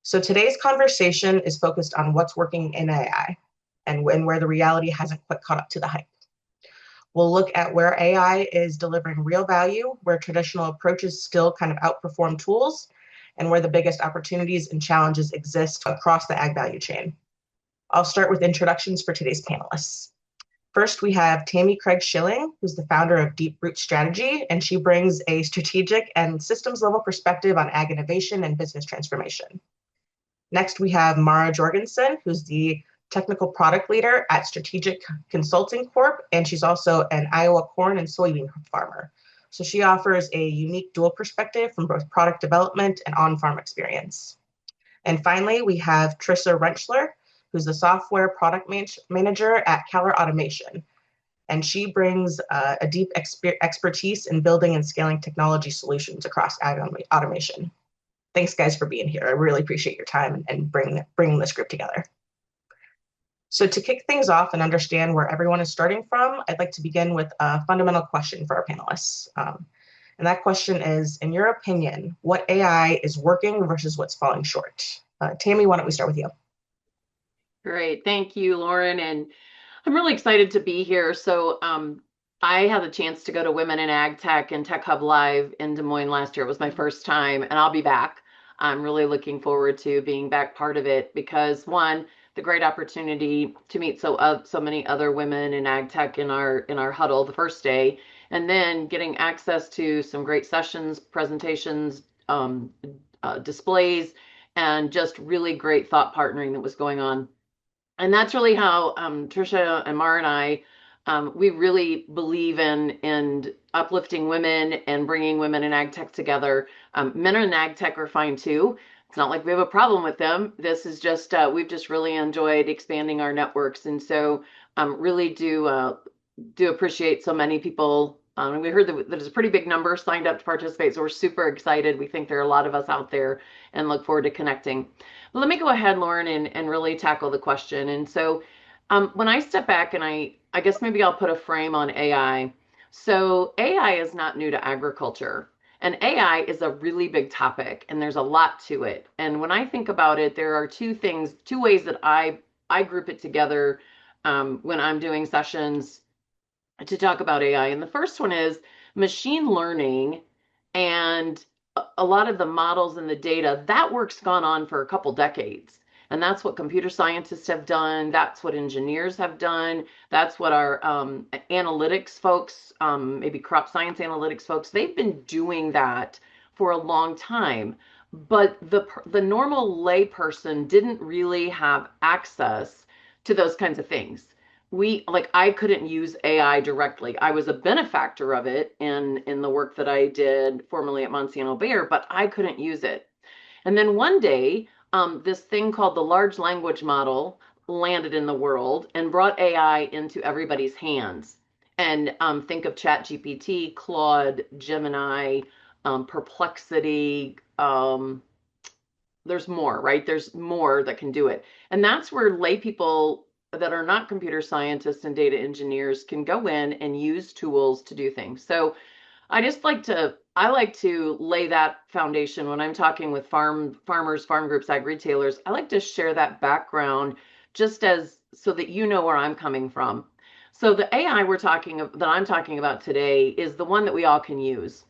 So today's conversation is focused on what's working in AI and where the reality hasn't quite caught up to the hype. We'll look at where AI is delivering real value, where traditional approaches still kind of outperform tools, and where the biggest opportunities and challenges exist across the ag value chain. I'll start with introductions for today's panelists. First, we have Tammy Craig Schilling, who's the founder of Deep Root Strategy, and she brings a strategic and systems level perspective on ag innovation and business transformation. Next, we have Mara Jorgensen, who's the technical product leader at Strategic Consulting Corp, and she's also an Iowa corn and soybean farmer. So she offers a unique dual perspective from both product development and on-farm experience. And finally, we have Trissa Rentschler, who's the software product manager at Keller Automation. And she brings a deep expertise in building and scaling technology solutions across ag automation. Thanks, guys, for being here. I really appreciate your time and bringing this group together. So to kick things off and understand where everyone is starting from, I'd like to begin with a fundamental question for our panelists. And that question is, in your opinion, what AI is working versus what's falling short? Tammy, why don't we start with you? Great. Thank you, Lauren. And I'm really excited to be here. So I had the chance to go to Women in Ag Tech and Tech Hub Live in Des Moines last year. It was my first time, and I'll be back. I'm really looking forward to being back part of it because, one, the great opportunity to meet so many other women in ag tech in our huddle the first day, and then getting access to some great sessions, presentations, displays, and just really great thought partnering that was going on. And that's really how Tricia and Mara and I, we really believe in uplifting women and bringing women in ag tech together. Men in ag tech are fine too. It's not like we have a problem with them. This is just, we've just really enjoyed expanding our networks. And so really do appreciate so many people. We heard that there's a pretty big number signed up to participate. So we're super excited. We think there are a lot of us out there and look forward to connecting. But let me go ahead, Lauren, and really tackle the question. And so when I step back and I guess maybe I'll put a frame on AI. So AI is not new to agriculture. And AI is a really big topic, and there's a lot to it. And when I think about it, there are two ways that I group it together when I'm doing sessions to talk about AI. And the first one is machine learning and a lot of the models and the data. That work's gone on for a couple decades. And that's what computer scientists have done. That's what engineers have done. That's what our analytics folks, maybe crop science analytics folks, they've been doing that for a long time. But the normal layperson didn't really have access to those kinds of things. I couldn't use AI directly. I was a benefactor of it in the work that I did formerly at Monsanto Bayer, but I couldn't use it. And then one day, this thing called the large language model landed in the world and brought AI into everybody's hands. And think of ChatGPT, Claude, Gemini, Perplexity. There's more, right? There's more that can do it. And that's where lay people that are not computer scientists and data engineers can go in and use tools to do things. So I like to lay that foundation when I'm talking with farmers, farm groups, ag retailers. I like to share that background just as so that you know where I'm coming from. So the AI that I'm talking about today is the one that we all can use.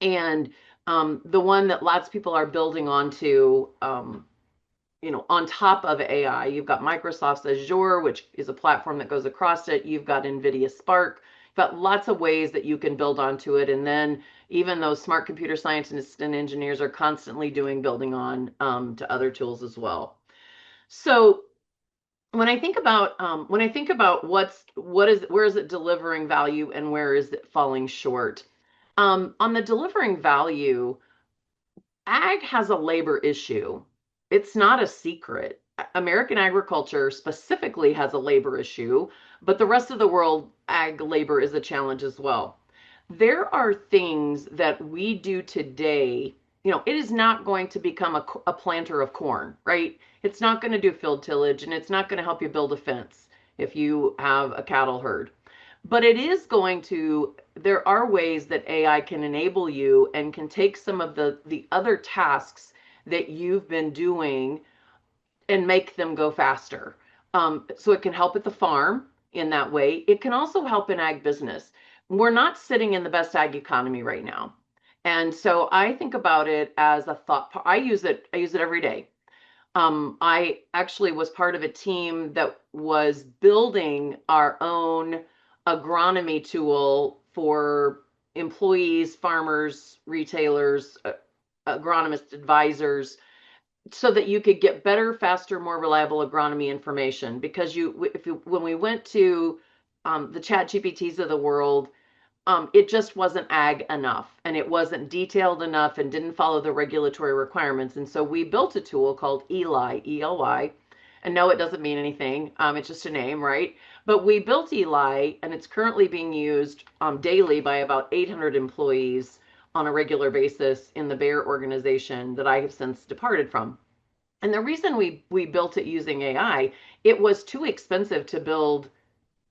And the one that lots of people are building onto, on top of AI. You've got Microsoft's Azure, which is a platform that goes across it. You've got NVIDIA Spark. You've got lots of ways that you can build onto it. And then even those smart computer scientists and engineers are constantly building on to other tools as well. So when I think about where is it delivering value and where is it falling short? On the delivering value, ag has a labor issue. It's not a secret. American agriculture specifically has a labor issue, but the rest of the world, ag labor is a challenge as well. There are things that we do today. It is not going to become a planter of corn, right? It's not going to do field tillage, and it's not going to help you build a fence if you have a cattle herd. But there are ways that AI can enable you and can take some of the other tasks that you've been doing and make them go faster. So it can help at the farm in that way. It can also help in ag business. We're not sitting in the best ag economy right now. And so I think about it as a thought. I use it. I use it every day. I actually was part of a team that was building our own agronomy tool for employees, farmers, retailers, agronomist advisors, so that you could get better, faster, more reliable agronomy information. Because when we went to the Chat GPTs of the world, it just wasn't ag enough, and it wasn't detailed enough, and didn't follow the regulatory requirements. And so we built a tool called Eli, ELY. And no, it doesn't mean anything. It's just a name, right? But we built Eli, and it's currently being used daily by about 800 employees on a regular basis in the Bayer organization that I have since departed from. And the reason we built it using AI, it was too expensive to build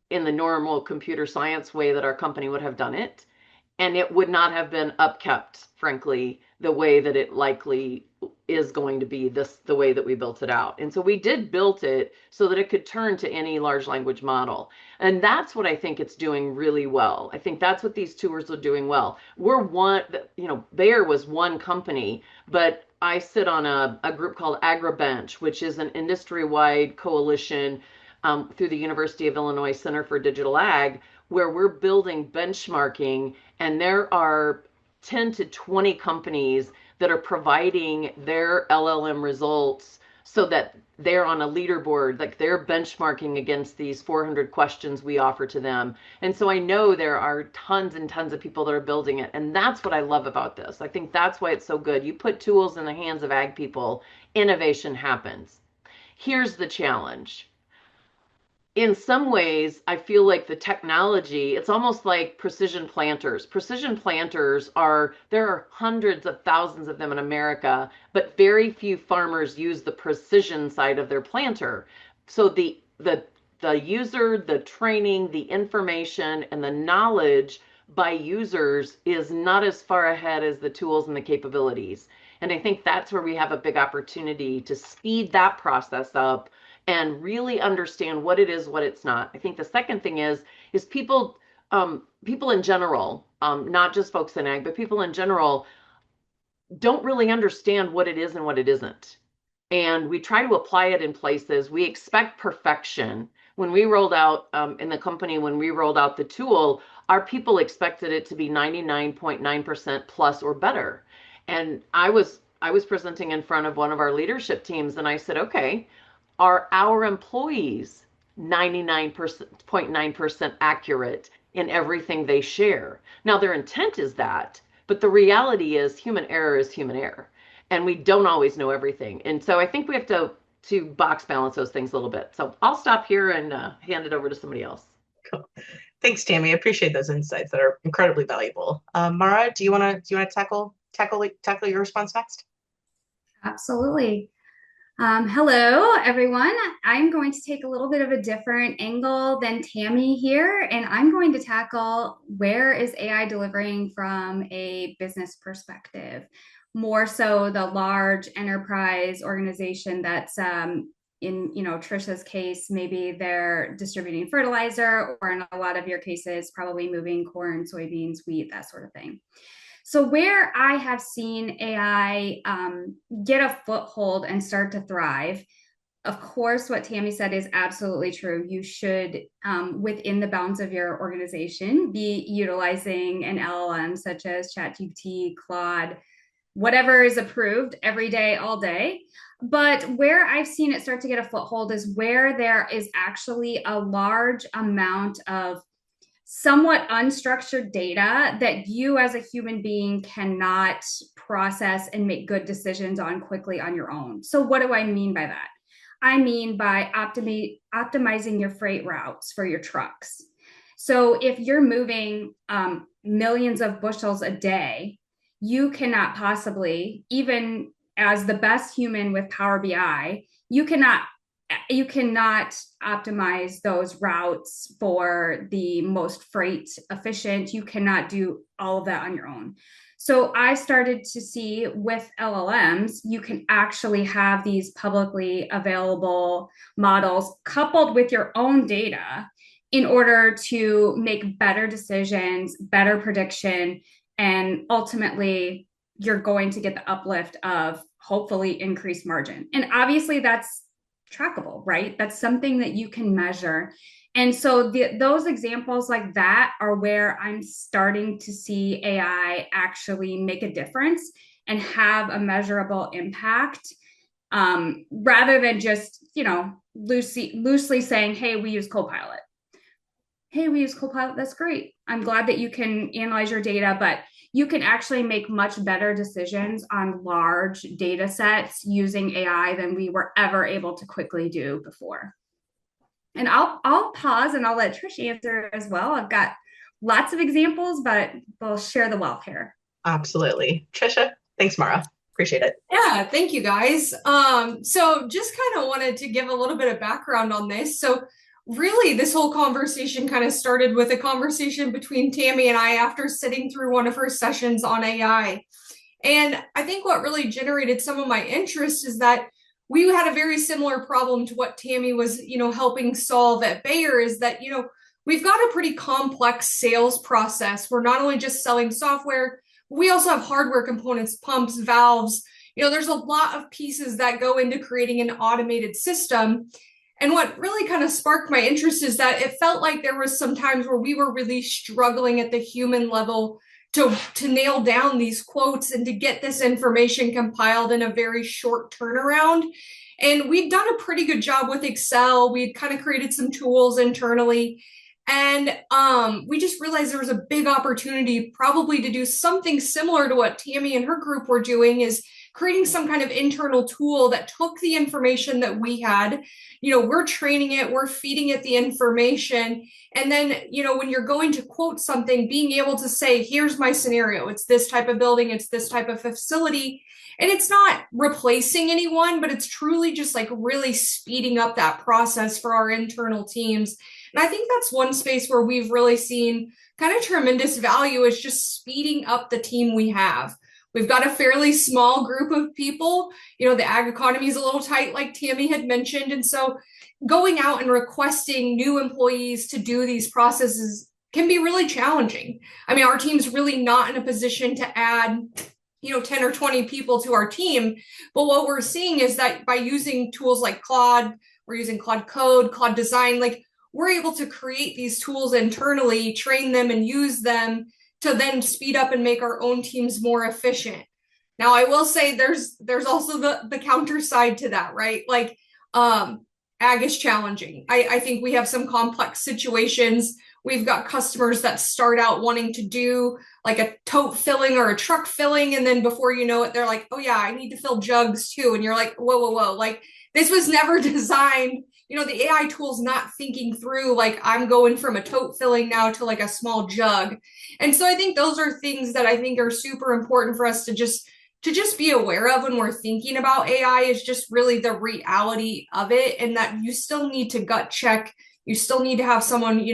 in the normal computer science way that our company would have done it. And it would not have been upkept, frankly, the way that it likely is going to be the way that we built it out. And so we did build it so that it could turn to any large language model. And that's what I think it's doing really well. I think that's what these tours are doing well. We're one, Bayer was one company, but I sit on a group called AgriBench, which is an industry-wide coalition through the University of Illinois Center for Digital Ag, where we're building benchmarking, and there are 10 to 20 companies that are providing their LLM results so that they're on a leaderboard, like they're benchmarking against these 400 questions we offer to them. And so I know there are tons and tons of people that are building it. And that's what I love about this. I think that's why it's so good. You put tools in the hands of ag people, innovation happens. Here's the challenge. In some ways, I feel like the technology, it's almost like precision planters. Precision planters there are hundreds of thousands of them in America, but very few farmers use the precision side of their planter. So the user, the training, the information, and the knowledge by users is not as far ahead as the tools and the capabilities. And I think that's where we have a big opportunity to speed that process up and really understand what it is, what it's not. I think the second thing is people in general, not just folks in ag, but people in general don't really understand what it is and what it isn't. And we try to apply it in places. We expect perfection. When we rolled out in the company, when we rolled out the tool, our people expected it to be 99.9% plus or better. And I was presenting in front of one of our leadership teams, and I said, okay, are our employees 99.9% accurate in everything they share? Now, their intent is that, but the reality is human error is human error. And we don't always know everything. And so I think we have to box balance those things a little bit. So I'll stop here and hand it over to somebody else. Cool. Thanks, Tammy. I appreciate those insights that are incredibly valuable. Mara, do you want to tackle your response next? Absolutely. Hello, everyone. I'm going to take a little bit of a different angle than Tammy here, and I'm going to tackle where is AI delivering from a business perspective, more so the large enterprise organization that's in Trisha's case, maybe they're distributing fertilizer, or in a lot of your cases, probably moving corn, soybeans, wheat, that sort of thing. So where I have seen AI get a foothold and start to thrive, of course, what Tammy said is absolutely true. You should, within the bounds of your organization, be utilizing an LLM such as ChatGPT, Claude, whatever is approved every day, all day. But where I've seen it start to get a foothold is where there is actually a large amount of somewhat unstructured data that you as a human being cannot process and make good decisions on quickly on your own. So what do I mean by that? I mean by optimizing your freight routes for your trucks. So if you're moving millions of bushels a day, you cannot possibly, even as the best human with Power BI, you cannot optimize those routes for the most freight efficient. You cannot do all of that on your own. So I started to see with LLMs, you can actually have these publicly available models coupled with your own data in order to make better decisions, better prediction, and ultimately you're going to get the uplift of hopefully increased margin. And obviously that's trackable, right? That's something that you can measure. And so those examples like that are where I'm starting to see AI actually make a difference and have a measurable impact, rather than just, loosely saying, hey, we use Copilot. Hey, we use Copilot. That's great. I'm glad that you can analyze your data, but you can actually make much better decisions on large data sets using AI than we were ever able to quickly do before. And I'll pause and I'll let Trish answer as well. I've got lots of examples, but we'll share the wealth here. Absolutely. Trisha, thanks, Mara. Appreciate it. Yeah, thank you guys. So just kind of wanted to give a little bit of background on this. So really, this whole conversation kind of started with a conversation between Tammy and I after sitting through one of her sessions on AI. And I think what really generated some of my interest is that we had a very similar problem to what Tammy was, helping solve at Bayer, is that, we've got a pretty complex sales process. We're not only just selling software, we also have hardware components, pumps, valves. There's a lot of pieces that go into creating an automated system. And what really kind of sparked my interest is that it felt like there was some times where we were really struggling at the human level to nail down these quotes and to get this information compiled in a very short turnaround. And we'd done a pretty good job with Excel. We'd kind of created some tools internally. And we just realized there was a big opportunity probably to do something similar to what Tammy and her group were doing, is creating some kind of internal tool that took the information that we had, we're training it, we're feeding it the information. And then, when you're going to quote something, being able to say, here's my scenario. It's this type of building, it's this type of facility. And it's not replacing anyone, but it's truly just like really speeding up that process for our internal teams. And I think that's one space where we've really seen kind of tremendous value, is just speeding up the team we have. We've got a fairly small group of people. The ag economy is a little tight, like Tammy had mentioned. And so going out and requesting new employees to do these processes can be really challenging. I mean, our team's really not in a position to add 10 or 20 people to our team. But what we're seeing is that by using tools like Claude, we're using Claude Code, Claude Design, like we're able to create these tools internally, train them and use them to then speed up and make our own teams more efficient. Now, I will say there's also the counter side to that, right? Like ag is challenging. I think we have some complex situations. We've got customers that start out wanting to do like a tote filling or a truck filling. And then before you know it, they're like, oh yeah, I need to fill jugs too. And you're like, whoa. Like this was never designed. The AI tool's not thinking through, like I'm going from a tote filling now to like a small jug. And so I think those are things that I think are super important for us to just be aware of when we're thinking about AI, is just really the reality of it, and that you still need to gut check. You still need to have someone,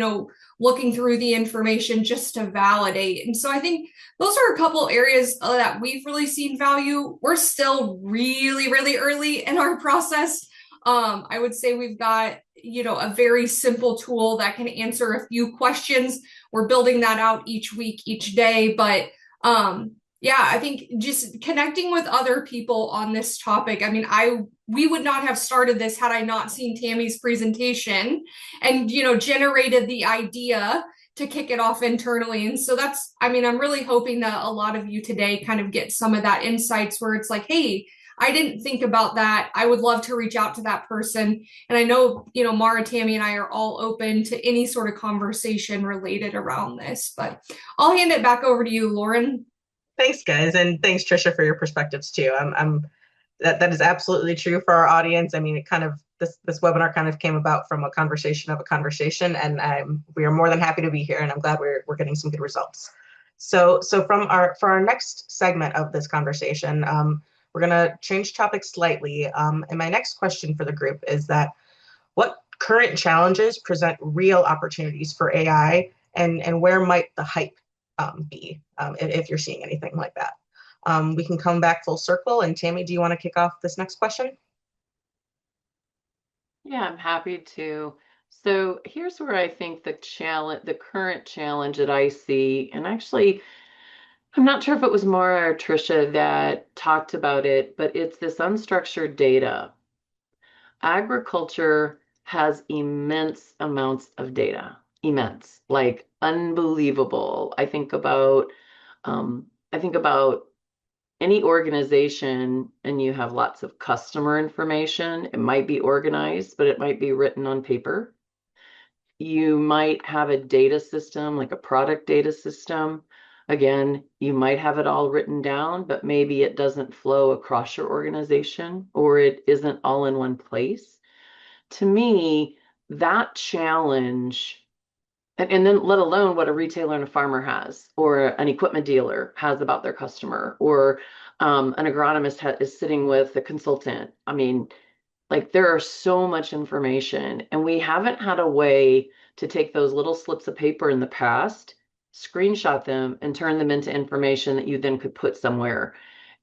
looking through the information just to validate. And so I think those are a couple areas that we've really seen value. We're still really, really early in our process. I would say we've got, a very simple tool that can answer a few questions. We're building that out each week, each day. But yeah, I think just connecting with other people on this topic. I mean, we would not have started this had I not seen Tammy's presentation and, generated the idea to kick it off internally. And so I'm really hoping that a lot of you today kind of get some of that insights where it's like, hey, I didn't think about that. I would love to reach out to that person. And I know, Mara, Tammy, and I are all open to any sort of conversation related around this. But I'll hand it back over to you, Lauren. Thanks, guys. And thanks, Trisha, for your perspectives too. That is absolutely true for our audience. I mean, it kind of, this webinar kind of came about from a conversation of a conversation, and we are more than happy to be here, and I'm glad we're getting some good results. So for our next segment of this conversation, we're going to change topics slightly. And my next question for the group is that what current challenges present real opportunities for AI, and where might the hype be if you're seeing anything like that. We can come back full circle. And Tammy, do you want to kick off this next question? Yeah, I'm happy to. So here's where I think the current challenge that I see, and actually, I'm not sure if it was Maura or Trisha that talked about it, but it's this unstructured data. Agriculture has immense amounts of data, immense, like unbelievable. I think about any organization, and you have lots of customer information. It might be organized, but it might be written on paper. You might have a data system, like a product data system. Again, you might have it all written down, but maybe it doesn't flow across your organization or it isn't all in one place. To me, that challenge, and then let alone what a retailer and a farmer has, or an equipment dealer has about their customer, or an agronomist is sitting with a consultant. I mean, like there are so much information, and we haven't had a way to take those little slips of paper in the past, screenshot them, and turn them into information that you then could put somewhere.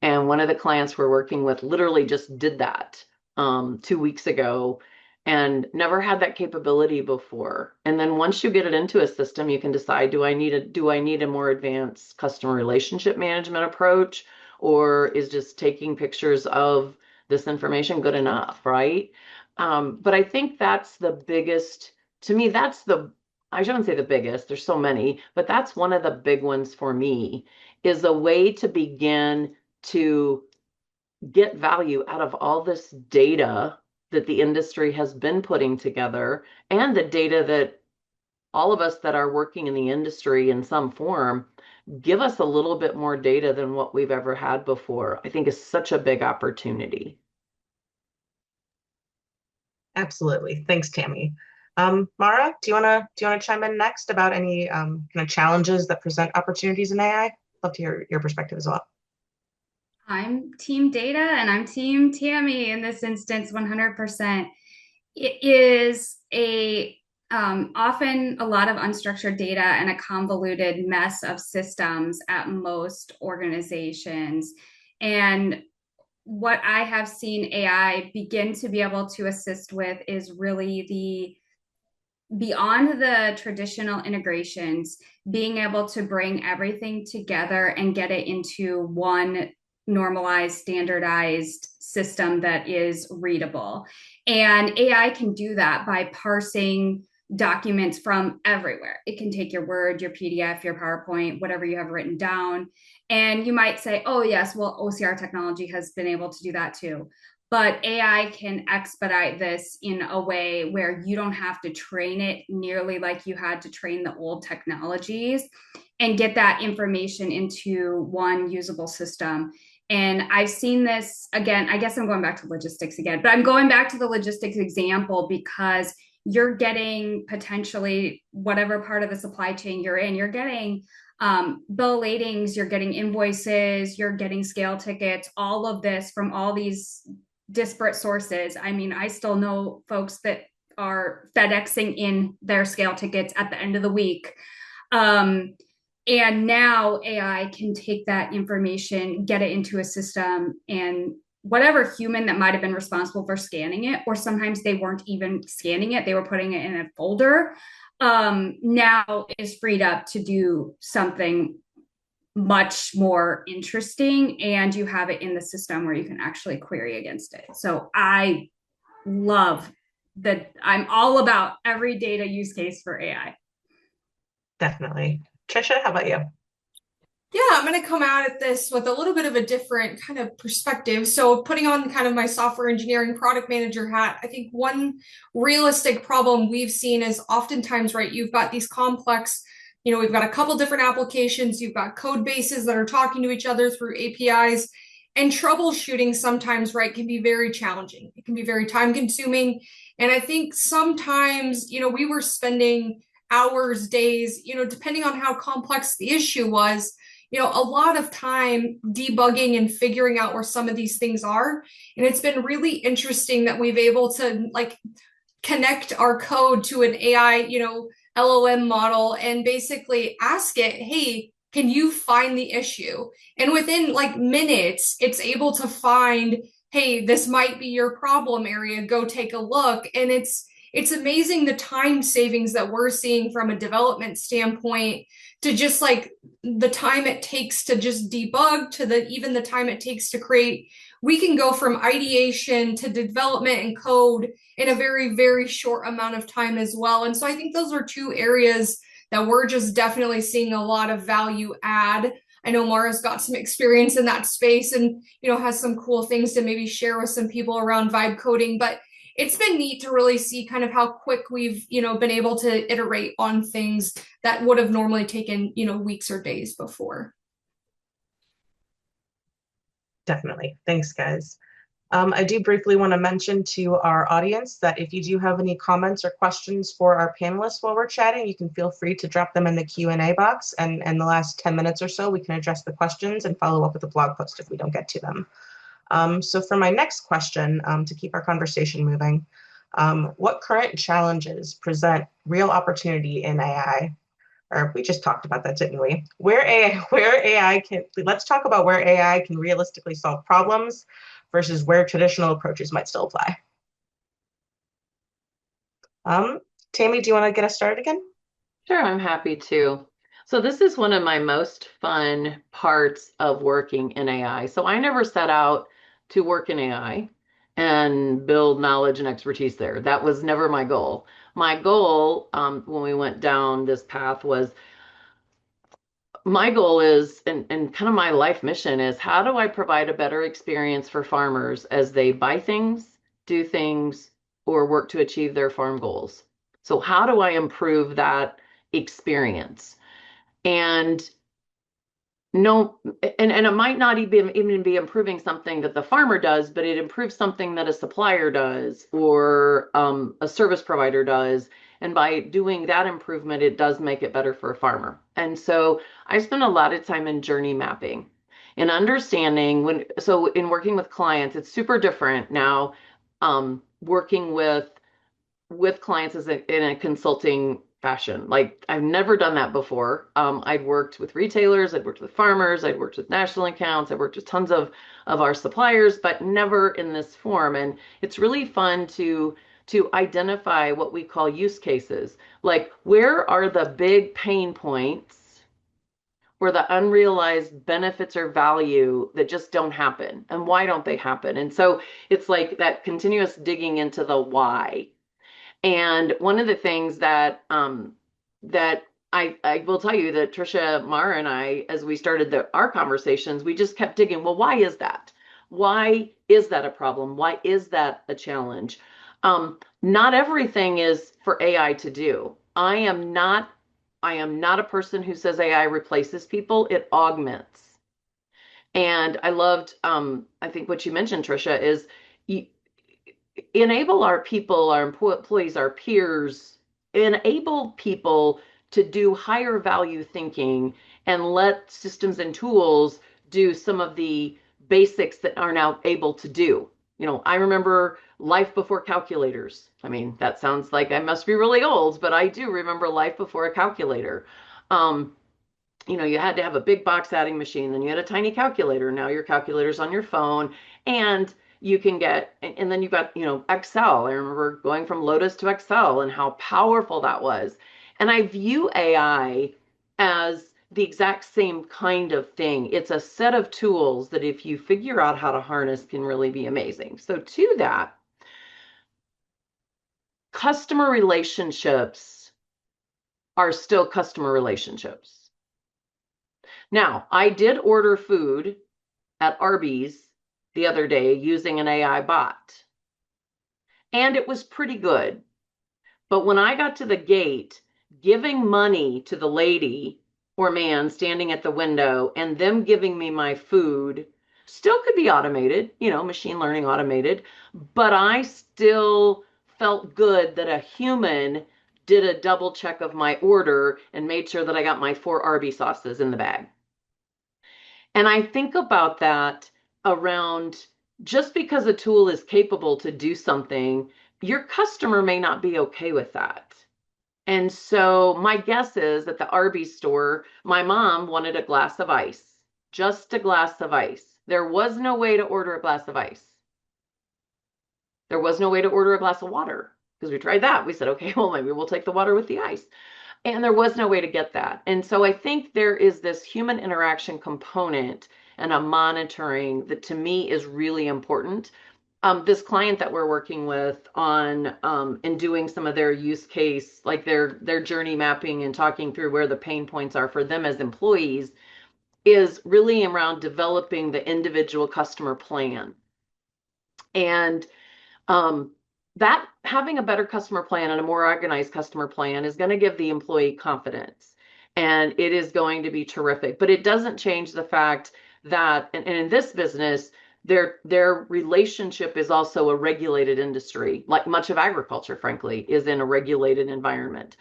And one of the clients we're working with literally just did that 2 weeks ago and never had that capability before. And then once you get it into a system, you can decide, do I need a more advanced customer relationship management approach, or is just taking pictures of this information good enough, right? But I think that's the biggest, to me, I shouldn't say the biggest, there's so many, but that's one of the big ones for me, is a way to begin to get value out of all this data that the industry has been putting together, and the data that all of us that are working in the industry in some form, give us a little bit more data than what we've ever had before. I think is such a big opportunity. Absolutely. Thanks, Tammy. Mara, do you want to chime in next about any kind of challenges that present opportunities in AI? Love to hear your perspective as well. I'm team data and I'm team Tammy in this instance, 100%. It is often a lot of unstructured data and a convoluted mess of systems at most organizations. And what I have seen AI begin to be able to assist with is really beyond the traditional integrations, being able to bring everything together and get it into one normalized, standardized system that is readable. And AI can do that by parsing documents from everywhere. It can take your Word, your PDF, your PowerPoint, whatever you have written down. And you might say, oh, yes, well, OCR technology has been able to do that too. But AI can expedite this in a way where you don't have to train it nearly like you had to train the old technologies, and get that information into one usable system. And I've seen this again, I guess I'm going back to logistics again, but I'm going back to the logistics example because you're getting potentially whatever part of the supply chain you're in, you're getting bill ladings, you're getting invoices, you're getting scale tickets, all of this from all these disparate sources. I mean, I still know folks that are FedExing in their scale tickets at the end of the week. And now AI can take that information, get it into a system, and whatever human that might have been responsible for scanning it, or sometimes they weren't even scanning it, they were putting it in a folder, now is freed up to do something much more interesting, and you have it in the system where you can actually query against it. So I love that. I'm all about every data use case for AI. Definitely. Trisha, how about you? Yeah, I'm going to come at this with a little bit of a different kind of perspective. So, putting on kind of my software engineering product manager hat, I think one realistic problem we've seen is oftentimes, right, you've got these complex, we've got a couple different applications, you've got code bases that are talking to each other through APIs, and troubleshooting sometimes, right, can be very challenging. It can be very time consuming. And I think sometimes, we were spending hours, days, depending on how complex the issue was, a lot of time debugging and figuring out where some of these things are. And it's been really interesting that we've able to connect our code to an AI, LLM model and basically ask it, hey, can you find the issue? And within like minutes, it's able to find, hey, this might be your problem area, go take a look. And it's amazing the time savings that we're seeing from a development standpoint, to just like the time it takes to just debug, to the even the time it takes to create. We can go from ideation to development and code in a very, very short amount of time as well. And so I think those are two areas that we're just definitely seeing a lot of value add. I know Mara's got some experience in that space and, has some cool things to maybe share with some people around vibe coding, but it's been neat to really see kind of how quick we've, been able to iterate on things that would have normally taken, weeks or days before. Definitely. Thanks, guys. I do briefly want to mention to our audience that if you do have any comments or questions for our panelists while we're chatting, you can feel free to drop them in the Q&A box. And in the last 10 minutes or so, we can address the questions and follow up with a blog post if we don't get to them. So for my next question, to keep our conversation moving, what current challenges present real opportunity in AI? Or we just talked about that, didn't we? Let's talk about where AI can realistically solve problems versus where traditional approaches might still apply. Tammy, do you want to get us started again? Sure, I'm happy to. So this is one of my most fun parts of working in AI. So I never set out to work in AI and build knowledge and expertise there. That was never my goal. My goal, when we went down this path, was my goal is, and kind of my life mission is, how do I provide a better experience for farmers as they buy things, do things, or work to achieve their farm goals? So how do I improve that experience? And no, and it might not even be improving something that the farmer does, but it improves something that a supplier does or a service provider does. And by doing that improvement, it does make it better for a farmer. And so I spend a lot of time in journey mapping and understanding so in working with clients, it's super different now, working with clients in a consulting fashion. Like I've never done that before. I'd worked with retailers, I'd worked with farmers, I'd worked with national accounts, I've worked with tons of our suppliers, but never in this form. And it's really fun to identify what we call use cases. Like where are the big pain points where the unrealized benefits or value that just don't happen, and why don't they happen? And so it's like that continuous digging into the why. And one of the things that that I will tell you that Trisha, Mara, and I, as we started our conversations, we just kept digging. Well, why is that? Why is that a problem? Why is that a challenge? Not everything is for AI to do. I am not a person who says AI replaces people. It augments. And I loved, I think what you mentioned, Trisha, is enable our people, our employees, our peers, enable people to do higher value thinking and let systems and tools do some of the basics that are now able to do. I remember life before calculators. I mean, that sounds like I must be really old, but I do remember life before a calculator. You had to have a big box adding machine, then you had a tiny calculator. Now your calculator's on your phone, and you can get, and then you've got, Excel. I remember going from Lotus to Excel and how powerful that was. And I view AI as the exact same kind of thing. It's a set of tools that if you figure out how to harness can really be amazing. So to that, customer relationships are still customer relationships. Now, I did order food at Arby's the other day using an AI bot, and it was pretty good. But when I got to the gate, giving money to the lady or man standing at the window and them giving me my food still could be automated, machine learning automated, but I still felt good that a human did a double check of my order and made sure that I got my 4 Arby sauces in the bag. And I think about that around, just because a tool is capable to do something, your customer may not be okay with that. And so my guess is at the Arby's store, my mom wanted a glass of ice, just a glass of ice. There was no way to order a glass of ice. There was no way to order a glass of water because we tried that. We said, okay, well, maybe we'll take the water with the ice. And there was no way to get that. And so I think there is this human interaction component and a monitoring that to me is really important. This client that we're working with on and doing some of their use case, like their journey mapping and talking through where the pain points are for them as employees, is really around developing the individual customer plan. And that having a better customer plan and a more organized customer plan is going to give the employee confidence, and it is going to be terrific. But it doesn't change the fact that, and in this business, their relationship is also a regulated industry, like much of agriculture, frankly, is in a regulated environment.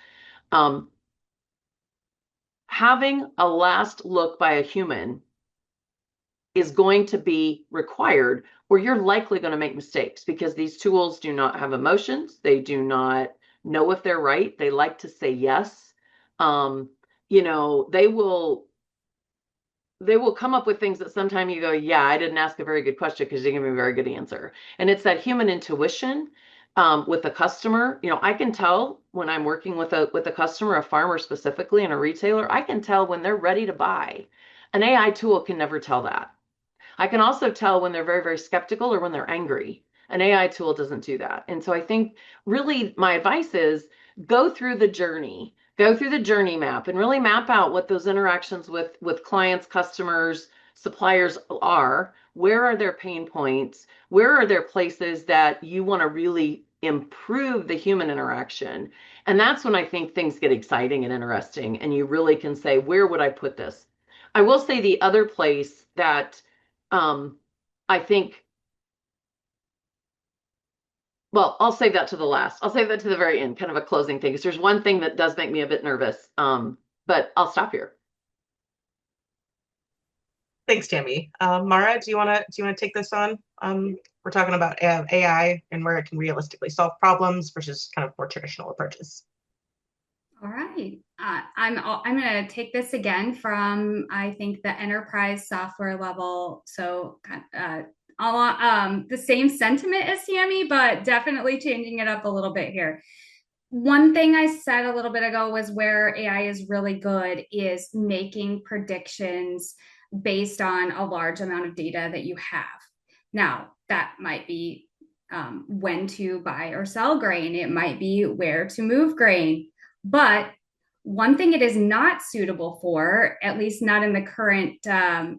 Having a last look by a human is going to be required, where you're likely going to make mistakes because these tools do not have emotions. They do not know if they're right. They like to say yes. They will come up with things that sometimes you go, yeah, I didn't ask a very good question because you didn't give me a very good answer. And it's that human intuition with the customer. I can tell when I'm working with a customer, a farmer specifically, and a retailer, I can tell when they're ready to buy. An AI tool can never tell that. I can also tell when they're very, very skeptical or when they're angry. An AI tool doesn't do that. And so I think really my advice is go through the journey map and really map out what those interactions with clients, customers, suppliers are. Where are their pain points? Where are there places that you want to really improve the human interaction? And that's when I think things get exciting and interesting, and you really can say, where would I put this? I will say the other place that I think, well, I'll save that to the last. I'll save that to the very end, kind of a closing thing, because there's one thing that does make me a bit nervous. But I'll stop here. Thanks, Tammy. Mara, do you want to take this on? We're talking about AI and where it can realistically solve problems versus kind of more traditional approaches. All right. I'm going to take this again from, I think, the enterprise software level. So the same sentiment as Tammy, but definitely changing it up a little bit here. One thing I said a little bit ago was where AI is really good is making predictions based on a large amount of data that you have. Now, that might be when to buy or sell grain. It might be where to move grain. But one thing it is not suitable for, at least not in the current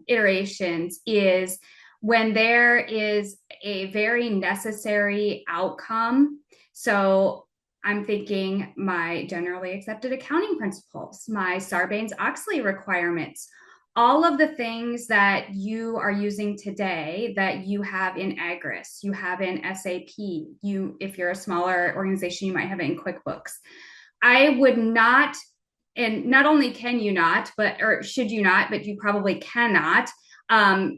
iterations, is when there is a very necessary outcome. So I'm thinking my generally accepted accounting principles, my Sarbanes-Oxley requirements, all of the things that you are using today that you have in Agris, you have in SAP, if you're a smaller organization, you might have it in QuickBooks. I would not, and not only can you not, or should you not, but you probably cannot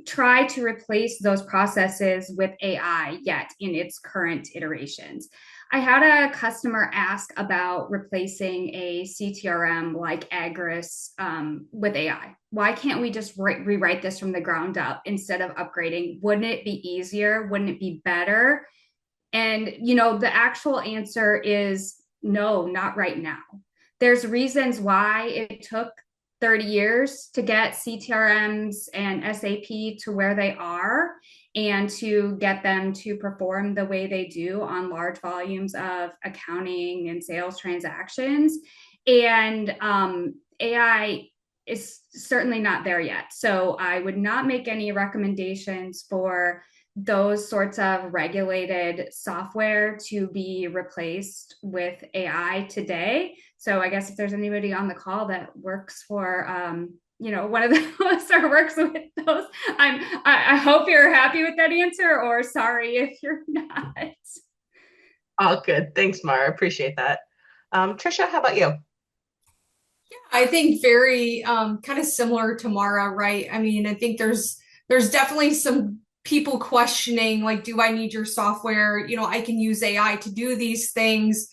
try to replace those processes with AI yet in its current iterations. I had a customer ask about replacing a CTRM like Agris with AI. Why can't we just rewrite this from the ground up instead of upgrading? Wouldn't it be easier? Wouldn't it be better? And, the actual answer is no, not right now. There's reasons why it took 30 years to get CTRMs and SAP to where they are and to get them to perform the way they do on large volumes of accounting and sales transactions. And AI is certainly not there yet. So I would not make any recommendations for those sorts of regulated software to be replaced with AI today. So I guess if there's anybody on the call that works for, one of those or works with those, I hope you're happy with that answer, or sorry if you're not. All good. Thanks, Mara. Appreciate that. Trisha, how about you? Yeah, I think very kind of similar to Mara, right? I mean, I think there's definitely some people questioning, like, do I need your software? I can use AI to do these things.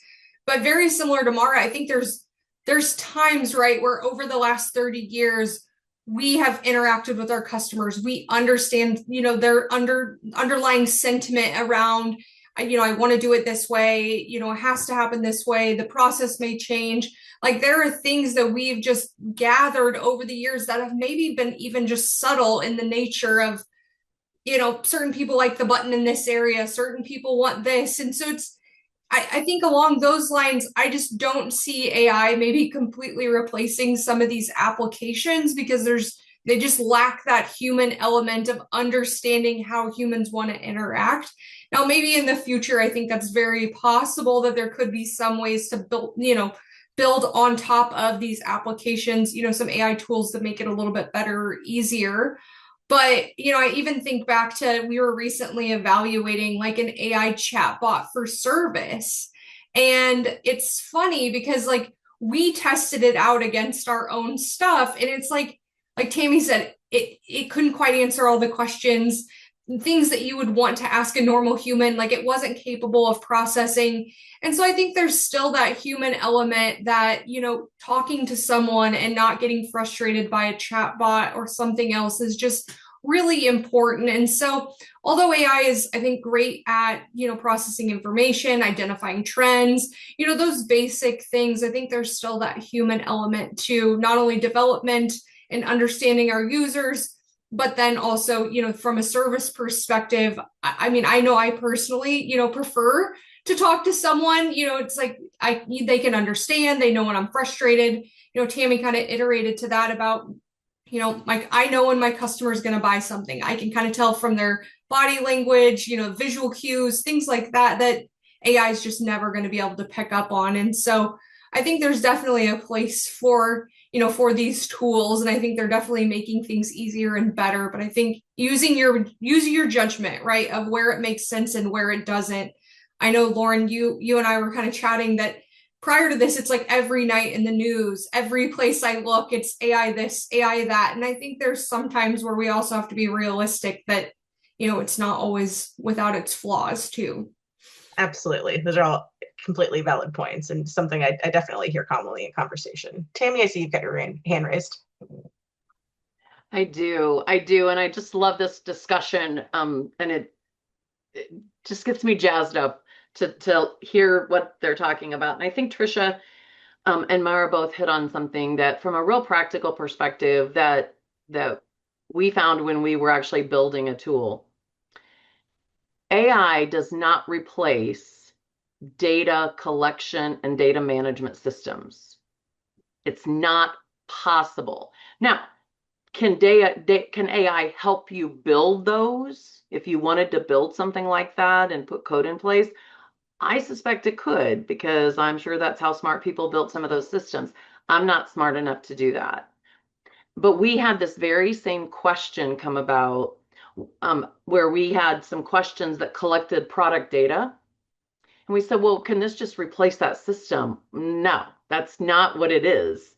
But very similar to Mara, I think there's times, right, where over the last 30 years, we have interacted with our customers. We understand, their underlying sentiment around, I want to do it this way, it has to happen this way. The process may change. Like there are things that we've just gathered over the years that have maybe been even just subtle in the nature of, certain people like the button in this area, certain people want this. And so I think along those lines, I just don't see AI maybe completely replacing some of these applications because they just lack that human element of understanding how humans want to interact. Now, maybe in the future, I think that's very possible that there could be some ways to build on top of these applications, some AI tools that make it a little bit better, or easier. But, I even think back to, we were recently evaluating like an AI chatbot for service. And it's funny because like we tested it out against our own stuff. And it's like Tammy said, it couldn't quite answer all the questions, things that you would want to ask a normal human. Like it wasn't capable of processing. And so I think there's still that human element that, talking to someone and not getting frustrated by a chatbot or something else is just really important. And so although AI is, I think, great at, processing information, identifying trends, those basic things, I think there's still that human element to not only development and understanding our users, but then also, from a service perspective, I mean, I know I personally, prefer to talk to someone, it's like they can understand, they know when I'm frustrated. Tammy kind of iterated to that about, like I know when my customer is going to buy something. I can kind of tell from their body language, visual cues, things like that, that AI is just never going to be able to pick up on. And so I think there's definitely a place for, for these tools. And I think they're definitely making things easier and better. But I think using your judgment, right, of where it makes sense and where it doesn't. I know, Lauren, you and I were kind of chatting that prior to this, it's like every night in the news, every place I look, it's AI this, AI that. And I think there's sometimes where we also have to be realistic that, it's not always without its flaws too. Absolutely. Those are all completely valid points and something I definitely hear commonly in conversation. Tammy, I see you've got your hand raised. I do. And I just love this discussion. And it just gets me jazzed up to hear what they're talking about. And I think Trisha and Mara both hit on something that from a real practical perspective that we found when we were actually building a tool. AI does not replace data collection and data management systems. It's not possible. Now, can AI help you build those? If you wanted to build something like that and put code in place, I suspect it could, because I'm sure that's how smart people built some of those systems. I'm not smart enough to do that. But we had this very same question come about where we had some questions that collected product data. And we said, well, can this just replace that system? No, that's not what it is.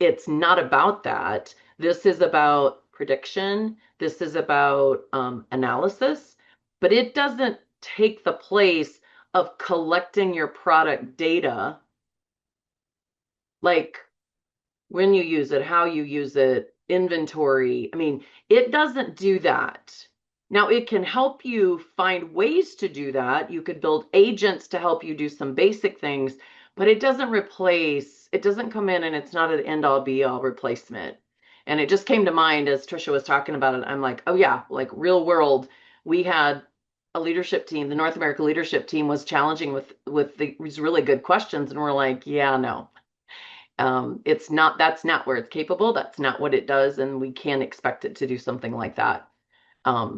It's not about that. This is about prediction. This is about analysis, but it doesn't take the place of collecting your product data, like when you use it, how you use it, inventory. I mean, it doesn't do that. Now, it can help you find ways to do that. You could build agents to help you do some basic things, but it doesn't replace, it doesn't come in and it's not an end all be all replacement. And it just came to mind as Trisha was talking about it. I'm like, oh yeah, like real world, we had a leadership team, the North America leadership team was challenging with these really good questions. And we're like, yeah, no, it's not, that's not where it's capable. That's not what it does. And we can't expect it to do something like that.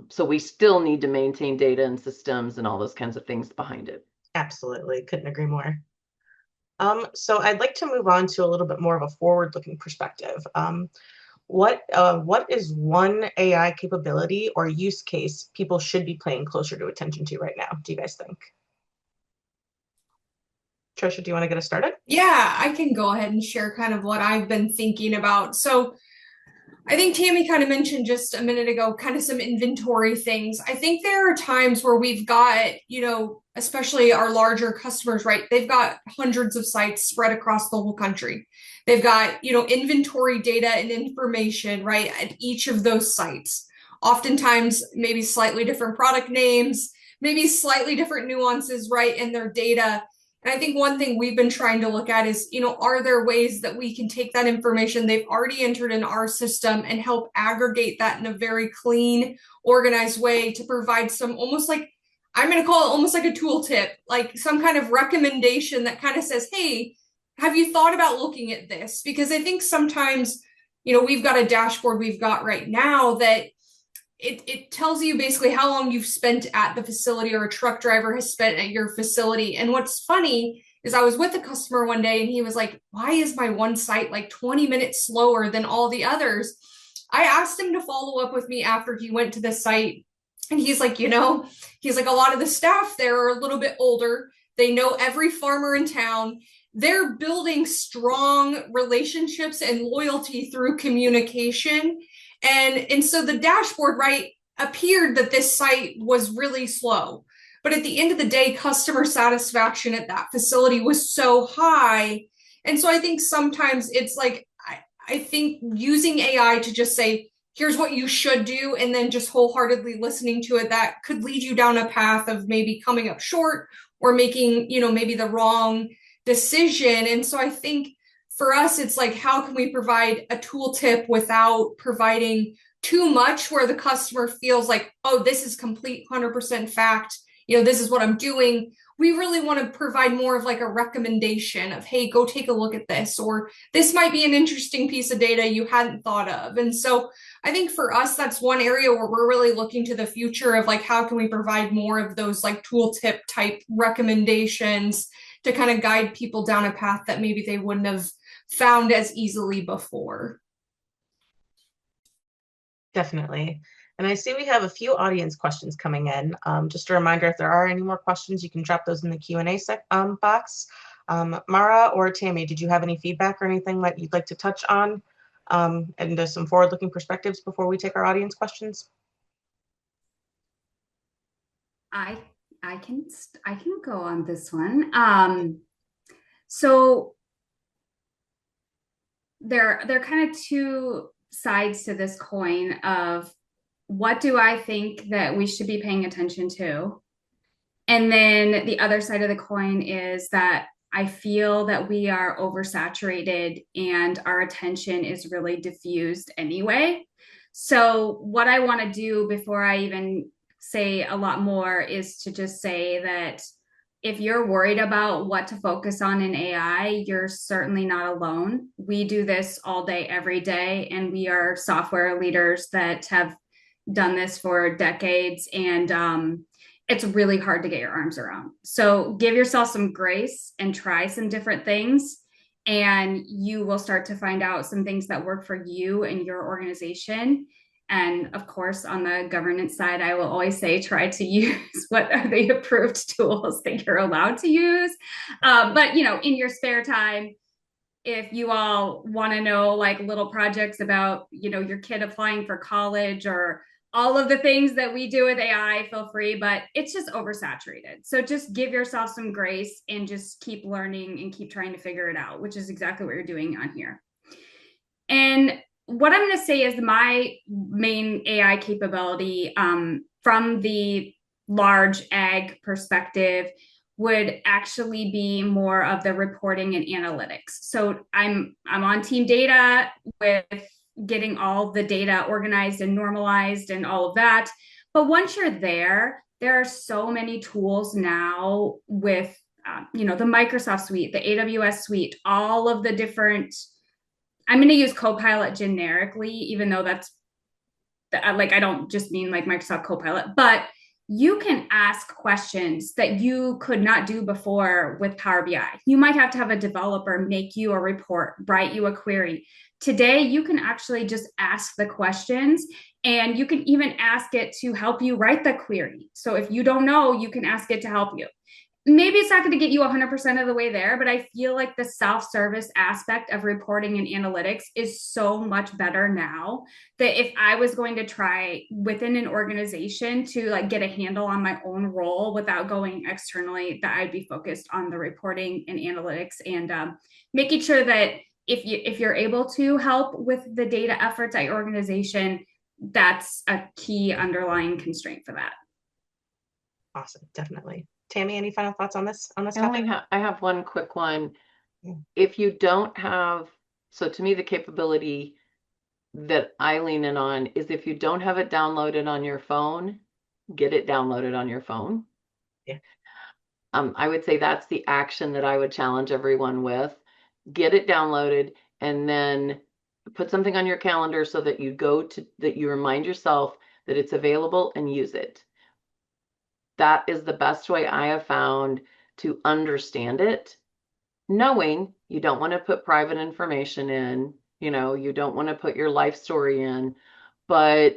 So we still need to maintain data and systems and all those kinds of things behind it. Absolutely. Couldn't agree more. So I'd like to move on to a little bit more of a forward-looking perspective. What is one AI capability or use case people should be paying closer to attention to right now? Do you guys think? Trisha, do you want to get us started? Yeah, I can go ahead and share kind of what I've been thinking about. So I think Tammy kind of mentioned just a minute ago, kind of some inventory things. I think there are times where we've got, especially our larger customers, right? They've got hundreds of sites spread across the whole country. They've got, inventory data and information, right, at each of those sites. Oftentimes, maybe slightly different product names, maybe slightly different nuances, right, in their data. And I think one thing we've been trying to look at is, are there ways that we can take that information they've already entered in our system and help aggregate that in a very clean, organized way to provide some almost like, I'm going to call it almost like a tooltip, like some kind of recommendation that kind of says, hey, have you thought about looking at this? Because I think sometimes, we've got a dashboard we've got right now that it tells you basically how long you've spent at the facility or a truck driver has spent at your facility. And what's funny is I was with a customer one day and he was like, why is my one site like 20 minutes slower than all the others? I asked him to follow up with me after he went to the site. And he's like, he's like, a lot of the staff there are a little bit older. They know every farmer in town. They're building strong relationships and loyalty through communication. And so the dashboard, right, appeared that this site was really slow. But at the end of the day, customer satisfaction at that facility was so high. And so I think sometimes it's like, I think using AI to just say, here's what you should do, and then just wholeheartedly listening to it, that could lead you down a path of maybe coming up short or making, maybe the wrong decision. And so I think for us, it's like, how can we provide a tooltip without providing too much where the customer feels like, oh, this is complete 100% fact, this is what I'm doing. We really want to provide more of like a recommendation of, hey, go take a look at this, or this might be an interesting piece of data you hadn't thought of. And so I think for us, that's one area where we're really looking to the future of like, how can we provide more of those like tooltip type recommendations to kind of guide people down a path that maybe they wouldn't have found as easily before. Definitely. And I see we have a few audience questions coming in. Just a reminder, if there are any more questions, you can drop those in the Q&A box. Mara or Tammy, did you have any feedback or anything that you'd like to touch on? And there's some forward-looking perspectives before we take our audience questions. I can go on this one. So there are kind of two sides to this coin of what do I think that we should be paying attention to? And then the other side of the coin is that I feel that we are oversaturated and our attention is really diffused anyway. So what I want to do before I even say a lot more is to just say that if you're worried about what to focus on in AI, you're certainly not alone. We do this all day, every day, and we are software leaders that have done this for decades, and it's really hard to get your arms around. So give yourself some grace and try some different things, and you will start to find out some things that work for you and your organization. And of course, on the governance side, I will always say, try to use what are the approved tools that you're allowed to use. But, in your spare time, if you all want to know like little projects about, your kid applying for college or all of the things that we do with AI, feel free, but it's just oversaturated. So just give yourself some grace and just keep learning and keep trying to figure it out, which is exactly what you're doing on here. And what I'm going to say is my main AI capability from the large ag perspective would actually be more of the reporting and analytics. So I'm on team data with getting all the data organized and normalized and all of that. But once you're there are so many tools now with the Microsoft suite, the AWS suite, all of the different. I'm going to use Copilot generically, even though that's like, I don't just mean like Microsoft Copilot, but you can ask questions that you could not do before with Power BI. You might have to have a developer make you a report, write you a query. Today, you can actually just ask the questions, and you can even ask it to help you write the query. So if you don't know, you can ask it to help you. maybe it's not going to get you 100% of the way there, but I feel like the self-service aspect of reporting and analytics is so much better now that if I was going to try within an organization to like get a handle on my own role without going externally, that I'd be focused on the reporting and analytics and making sure that if you're able to help with the data efforts at your organization, that's a key underlying constraint for that. Awesome, definitely. Tammy, any final thoughts on this I topic? I have one quick one. Yeah. If you don't have, so to me, the capability that I lean in on is if you don't have it downloaded on your phone, get it downloaded on your phone. Yeah. I would say that's the action that I would challenge everyone with. Get it downloaded and then put something on your calendar so that you remind yourself that it's available and use it. That is the best way I have found to understand it, knowing you don't want to put private information in, you don't want to put your life story in, but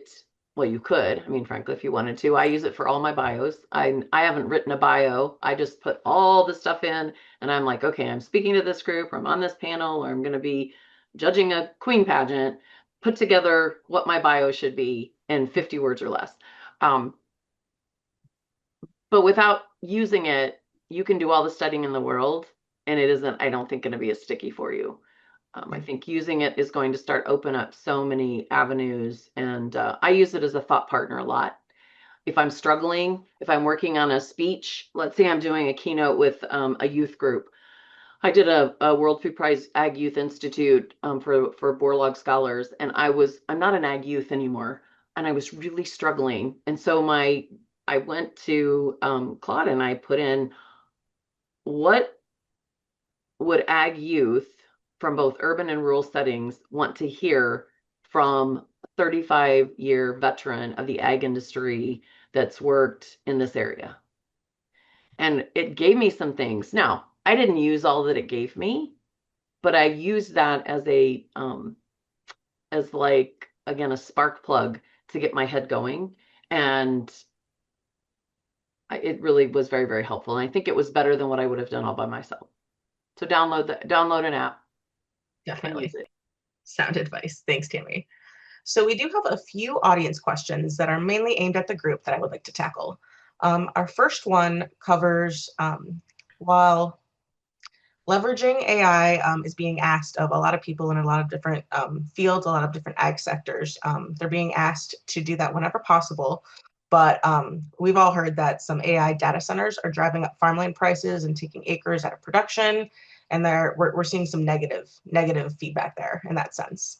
well, you could. I mean, frankly, if you wanted to. I use it for all my bios. I haven't written a bio. I just put all the stuff in and I'm like, okay, I'm speaking to this group, or I'm on this panel, or I'm going to be judging a queen pageant, put together what my bio should be in 50 words or less. But without using it, you can do all the studying in the world, and it isn't, I don't think, going to be as sticky for you. I think using it is going to start open up so many avenues, and I use it as a thought partner a lot. If I'm struggling, if I'm working on a speech, let's say I'm doing a keynote with a youth group. I did a World Food Prize Ag Youth Institute for Borlaug scholars, and I'm not an Ag Youth anymore, and I was really struggling. And so I went to Claude and I put in, what would Ag Youth from both urban and rural settings want to hear from a 35-year veteran of the ag industry that's worked in this area? And it gave me some things. Now, I didn't use all that it gave me, but I used that as like, again, a spark plug to get my head going. And it really was very, very helpful. And I think it was better than what I would have done all by myself. So download an app. Definitely. Use it. Sound advice. Thanks, Tammy. So we do have a few audience questions that are mainly aimed at the group that I would like to tackle. Our first one covers while leveraging AI is being asked of a lot of people in a lot of different fields, a lot of different ag sectors. They're being asked to do that whenever possible. But we've all heard that some AI data centers are driving up farmland prices and taking acres out of production. And we're seeing some negative feedback there in that sense.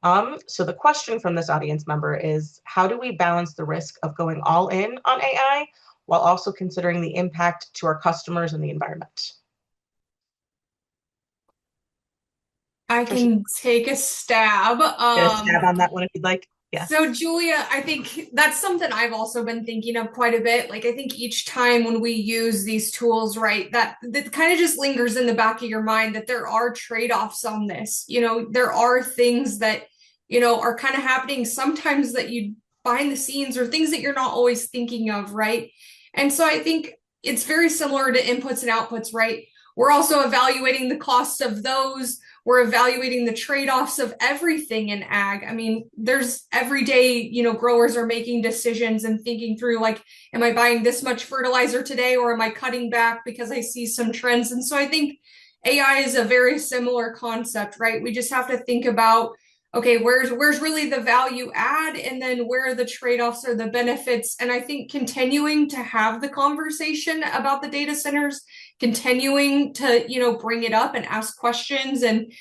So the question from this audience member is, how do we balance the risk of going all in on AI while also considering the impact to our customers and the environment? I can take a stab. Get a stab on that one if you'd like. Yeah. So Julia, I think that's something I've also been thinking of quite a bit. Like I think each time when we use these tools, right, that kind of just lingers in the back of your mind that there are trade-offs on this. There are things that, are kind of happening sometimes that you behind the scenes or things that you're not always thinking of, right? And so I think it's very similar to inputs and outputs, right? We're also evaluating the costs of those. We're evaluating the trade-offs of everything in ag. I mean, there's every day, growers are making decisions and thinking through like, am I buying this much fertilizer today or am I cutting back because I see some trends? And so I think AI is a very similar concept, right? We just have to think about, okay, where's really the value add, and then where are the trade-offs or the benefits? And I think continuing to have the conversation about the data centers, continuing to bring it up and ask questions, and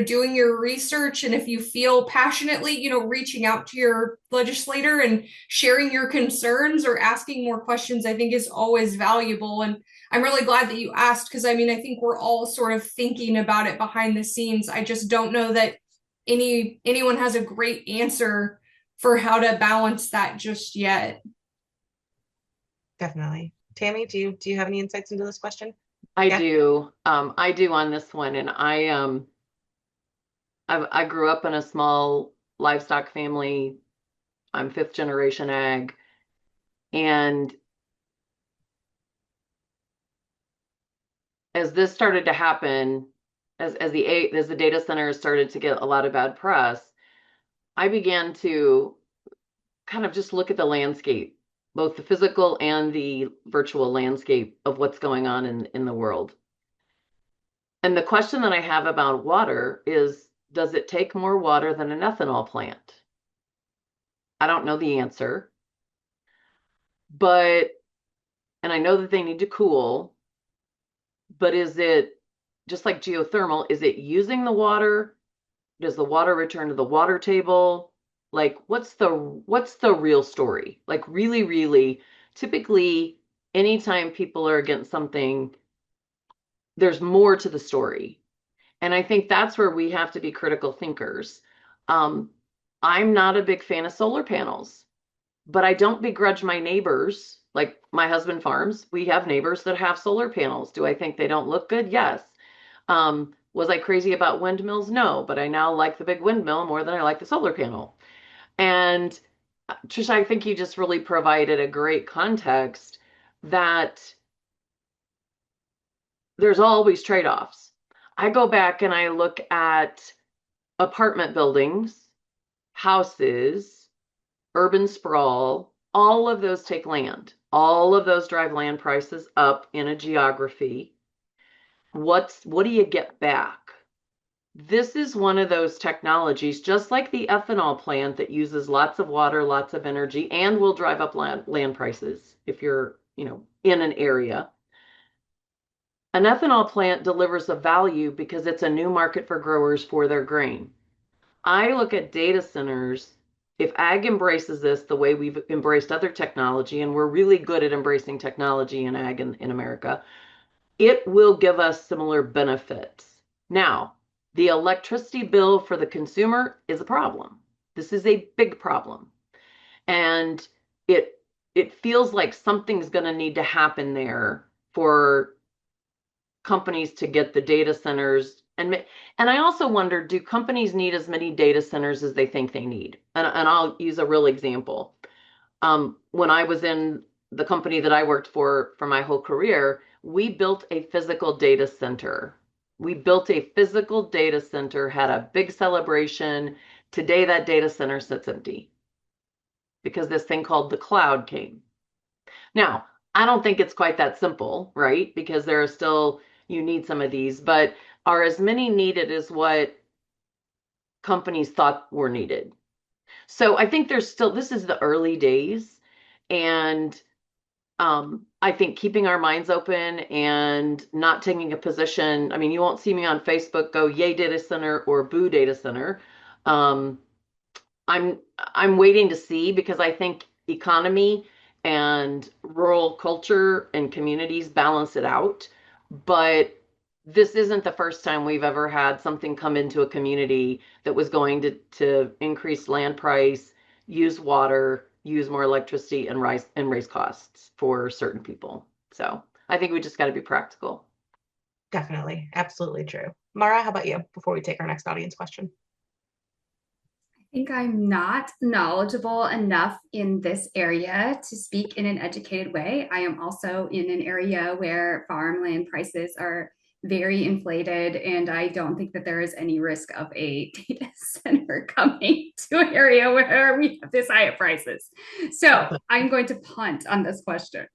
doing your research, and if you feel passionately reaching out to your legislator and sharing your concerns or asking more questions, I think is always valuable. And I'm really glad that you asked, because I mean, I think we're all sort of thinking about it behind the scenes. I just don't know that anyone has a great answer for how to balance that just yet. Definitely. Tammy, do you have any insights into this question? I do. I do on this one. And I grew up in a small livestock family. I'm 5th generation ag. And as this started to happen, as the data centers started to get a lot of bad press, I began to kind of just look at the landscape, both the physical and the virtual landscape of what's going on in the world. And the question that I have about water is, does it take more water than an ethanol plant? I don't know the answer, but, and I know that they need to cool, but is it just like geothermal? Is it using the water? Does the water return to the water table? Like, what's the real story? Like, really, typically, anytime people are against something, there's more to the story. And I think that's where we have to be critical thinkers. I'm not a big fan of solar panels, but I don't begrudge my neighbors. Like my husband farms, we have neighbors that have solar panels. Do I think they don't look good? Yes. Was I crazy about windmills? No, but I now like the big windmill more than I like the solar panel. And Trisha, I think you just really provided a great context that there's always trade-offs. I go back and I look at apartment buildings, houses, urban sprawl, all of those take land. All of those drive land prices up in a geography. What do you get back? This is one of those technologies, just like the ethanol plant that uses lots of water, lots of energy, and will drive up land prices if you're, in an area. An ethanol plant delivers a value because it's a new market for growers for their grain. I look at data centers. If ag embraces this the way we've embraced other technology, and we're really good at embracing technology in ag in America, it will give us similar benefits. Now, the electricity bill for the consumer is a problem. This is a big problem. And it feels like something's going to need to happen there for companies to get the data centers. And I also wonder, do companies need as many data centers as they think they need? And I'll use a real example. When I was in the company that I worked for my whole career, we built a physical data center. We built a physical data center, had a big celebration. Today, that data center sits empty because this thing called the cloud came. Now, I don't think it's quite that simple, right? Because there are still, you need some of these, but are as many needed as what companies thought were needed? So I think there's still, this is the early days. And I think keeping our minds open and not taking a position. I mean, you won't see me on Facebook go yay data center or boo data center. I'm waiting to see, because I think economy and rural culture and communities balance it out. But this isn't the first time we've ever had something come into a community that was going to increase land price, use water, use more electricity, and raise costs for certain people. So I think we just got to be practical. Definitely. Absolutely true. Mara, how about you before we take our next audience question? I think I'm not knowledgeable enough in this area to speak in an educated way. I am also in an area where farmland prices are very inflated, and I don't think that there is any risk of a data center coming to an area where we have this high prices. So I'm going to punt on this question.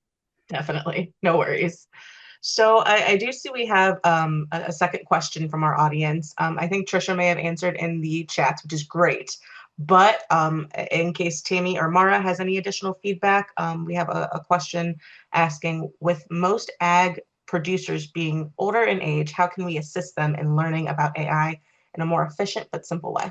Definitely. No worries. So I do see we have a second question from our audience. I think Trisha may have answered in the chat, which is great. But in case Tammy or Mara has any additional feedback, we have a question asking, with most ag producers being older in age, how can we assist them in learning about AI in a more efficient but simple way?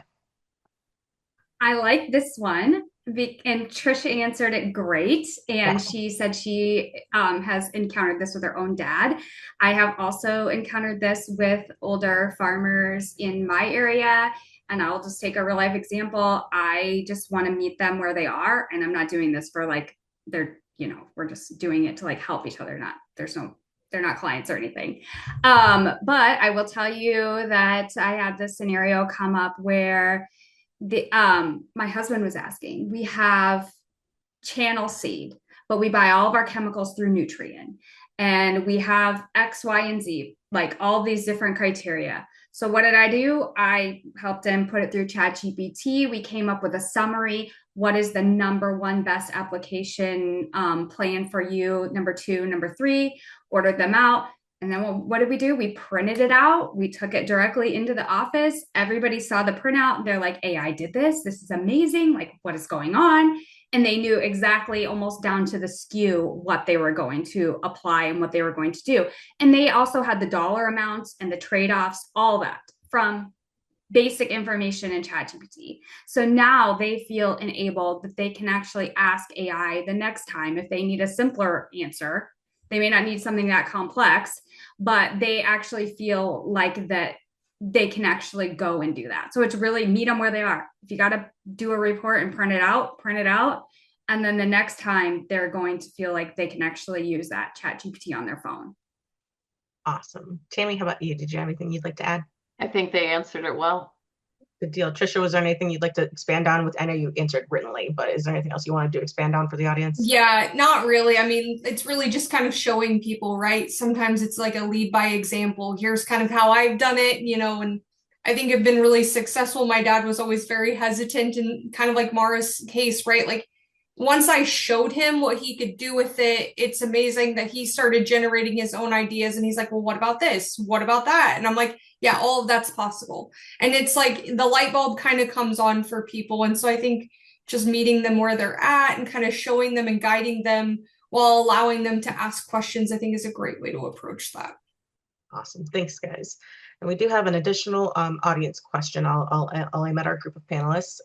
I like this one. And Trisha answered it great. And she said she has encountered this with her own dad. I have also encountered this with older farmers in my area. And I'll just take a real life example. I just want to meet them where they are. And I'm not doing this for like, we're just doing it to like help each other. They're not clients or anything. But I will tell you that I had this scenario come up where my husband was asking, we have channel seed, but we buy all of our chemicals through Nutrien. and we have X, Y, and Z, like all these different criteria. So what did I do? I helped him put it through ChatGPT. We came up with a summary. What is the number one best application plan for you? Number two, number three, ordered them out. And then what did we do? We printed it out. We took it directly into the office. Everybody saw the printout. They're like, AI did this. This is amazing. Like, what is going on? And they knew exactly, almost down to the SKU, what they were going to apply and what they were going to do. And they also had the dollar amounts and the trade-offs, all that from basic information in ChatGPT. So now they feel enabled that they can actually ask AI the next time if they need a simpler answer. They may not need something that complex, but they actually feel like that they can actually go and do that. So it's really meet them where they are. If you got to do a report and print it out, print it out. And then the next time they're going to feel like they can actually use that ChatGPT on their phone. Awesome. Tammy, how about you? Did you have anything you'd like to add? I think they answered it well. Good deal. Trisha, was there anything you'd like to expand on with? I know you answered writtenly, but is there anything else you wanted to expand on for the audience? Yeah, not really. I mean, it's really just kind of showing people, right? Sometimes it's like a lead by example. Here's kind of how I've done it, and I think I've been really successful. My dad was always very hesitant, and kind of like Mara's case, right? Like once I showed him what he could do with it, it's amazing that he started generating his own ideas, and he's like, well, what about this? What about that? And I'm like, yeah, all of that's possible. And it's like the light bulb kind of comes on for people. And so I think just meeting them where they're at and kind of showing them and guiding them while allowing them to ask questions, I think is a great way to approach that. Awesome. Thanks, guys. And we do have an additional audience question. I'll aim at our group of panelists.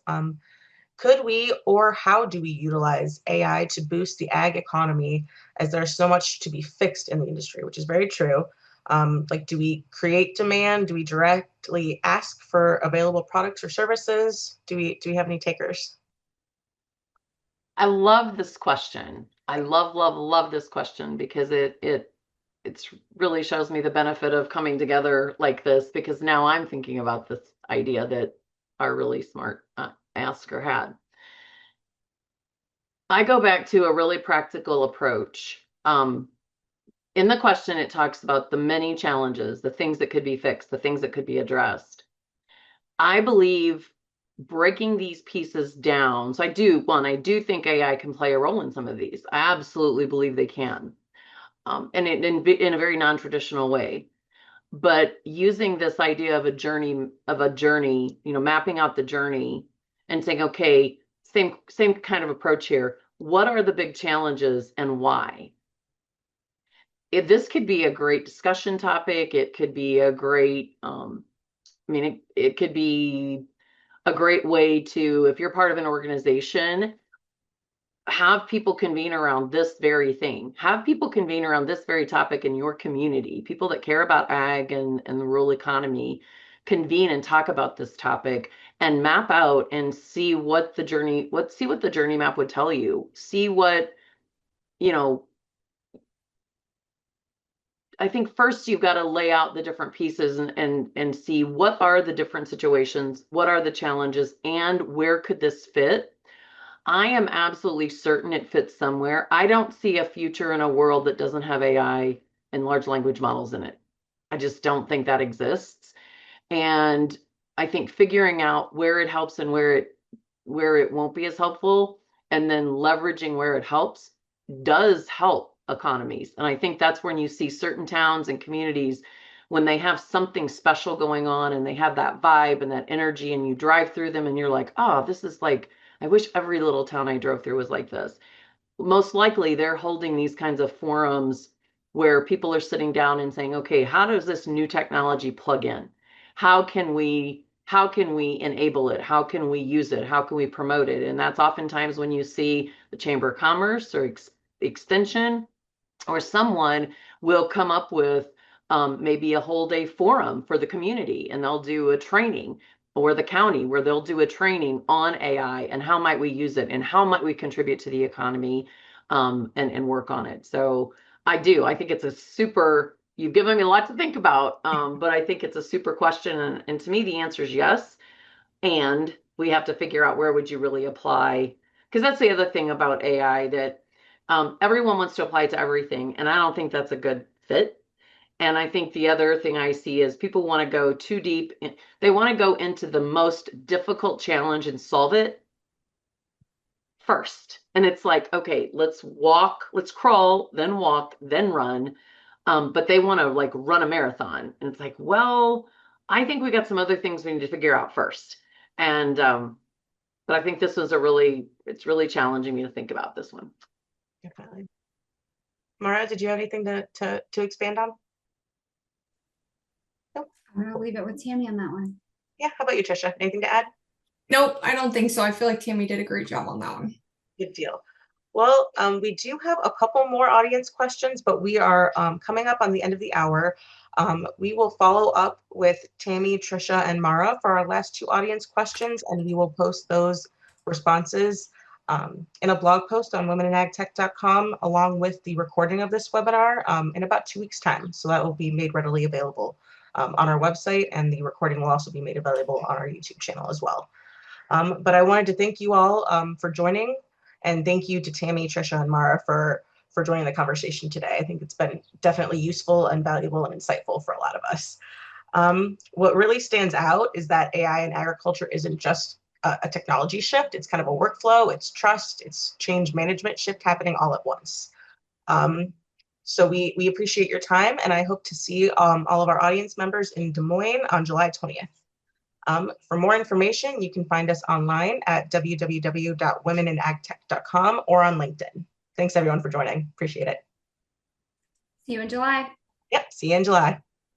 Could we, or how do we utilize AI to boost the ag economy, as there's so much to be fixed in the industry, which is very true. Like, do we create demand? Do we directly ask for available products or services? Do we have any takers? I love this question. I love this question, because it really shows me the benefit of coming together like this, because now I'm thinking about this idea that our really smart asker had. I go back to a really practical approach. In the question, it talks about the many challenges, the things that could be fixed, the things that could be addressed. I believe breaking these pieces down. So I do think AI can play a role in some of these. I absolutely believe they can, and in a very non-traditional way. But using this idea of a journey, mapping out the journey and saying, okay, same kind of approach here. What are the big challenges and why? This could be a great discussion topic. It could be a great, it could be a great way to, if you're part of an organization, have people convene around this very thing. Have people convene around this very topic in your community. People that care about ag and the rural economy convene and talk about this topic and map out and see what the journey map would tell you. See what, I think first you've got to lay out the different pieces and see what are the different situations, what are the challenges, and where could this fit. I am absolutely certain it fits somewhere. I don't see a future in a world that doesn't have AI and large language models in it. I just don't think that exists. And I think figuring out where it helps and where it won't be as helpful, and then leveraging where it helps, does help economies. And I think that's when you see certain towns and communities, when they have something special going on and they have that vibe and that energy, and you drive through them and you're like, oh, this is like, I wish every little town I drove through was like this. Most likely they're holding these kinds of forums where people are sitting down and saying, okay, how does this new technology plug in? How can we enable it? How can we use it? How can we promote it? And that's oftentimes when you see the Chamber of Commerce or Extension or someone will come up with maybe a whole day forum for the community, and they'll do a training, or the county where they'll do a training on AI and how might we use it and how might we contribute to the economy, and work on it. So I think it's you've given me a lot to think about, but I think it's a super question. And to me, the answer is yes. And we have to figure out where would you really apply, because that's the other thing about AI that Everyone wants to apply to everything, and I don't think that's a good fit. And I think the other thing I see is people want to go too deep. They want to go into the most difficult challenge and solve it first. And it's like, okay, let's walk, let's crawl, then walk, then run. But they want to like run a marathon. And it's like, well, I think we got some other things we need to figure out first. And but I think this was it's really challenging me to think about this one. Definitely. Mara, did you have anything to expand on? Nope. I'm gonna leave it with Tammy on that one. Yeah, how about you, Trisha? Anything to add? Nope, I don't think so. I feel like Tammy did a great job on that one. Good deal. Well, we do have a couple more audience questions, but we are coming up on the end of the hour. We will follow up with Tammy, Trisha, and Mara for our last two audience questions, and we will post those responses in a blog post on womenandagtech.com, along with the recording of this webinar in about 2 weeks' time. So that will be made readily available on our website, and the recording will also be made available on our YouTube channel as well. But I wanted to thank you all for joining, and thank you to Tammy, Trisha, and Mara for joining the conversation today. I think it's been definitely useful and valuable and insightful for a lot of us. What really stands out is that AI in agriculture isn't just a technology shift. It's kind of a workflow, it's trust, it's change management shift happening all at once. So we appreciate your time, and I hope to see all of our audience members in Des Moines on July 20th. For more information, you can find us online at www.womenandagtech.com or on LinkedIn. Thanks everyone for joining. Appreciate it. See you in July. Yep, see you in July.